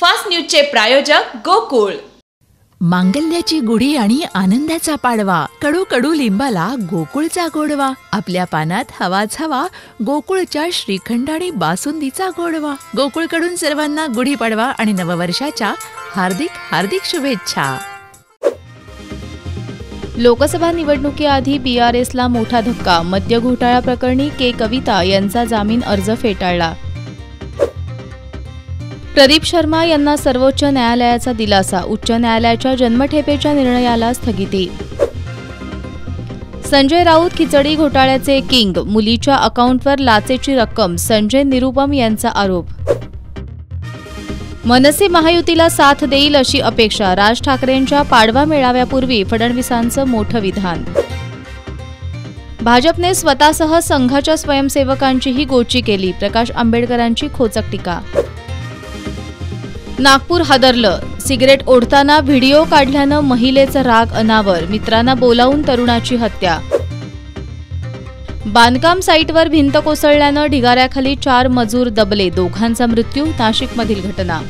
Fast न्यूजचे प्रायोजक गोकुळ। मांगल्याची गुढी आणि आनंदाचा पाडवा, कडू कडू लिंबाला गोकुळचा गोडवा, आपल्या पानात हवाच हवा गोकुळच्या श्रीखंड आणि बासुंदीचा गोडवा। गोकुळकडून सर्वांना गुढीपाडवा आणि नववर्षाच्या हार्दिक हार्दिक शुभेच्छा। लोकसभा निवडणुकीआधी बीआरएसला मोठा धक्का, मद्य घोटाळा प्रकरणी के कविता यांचा जामीन अर्ज फेटाळला। प्रदीप शर्मा यांना सर्वोच्च न्यायालयाचा दिलासा, उच्च न्यायालयाच्या जन्मठेपेच्या निर्णयाला स्थगिती। संजय राऊत खिचडी घोटाळ्याचे किंग, मुलीच्या अकाउंटवर लाचेची रक्कम, संजय निरुपम यांचा आरोप। मनसे महायुतीला साथ देईल अशी अपेक्षा, राज ठाकरेंच्या पाडवा मेळाव्यापूर्वी फडणवीसांचं मोठं विधान। भाजपने स्वतःसह संघाच्या स्वयंसेवकांचीही गोची केली, प्रकाश आंबेडकरांची खोचक टीका। नागपूर हादरलं, सिगरेट ओढताना व्हिडिओ काढल्यानं महिलेचा राग अनावर, मित्रांना बोलावून तरुणाची हत्या। बांधकाम साईटवर भिंत कोसळल्यानं ढिगाऱ्याखाली 4 मजूर दबले, दोघांचा मृत्यू, नाशिकमधील घटना।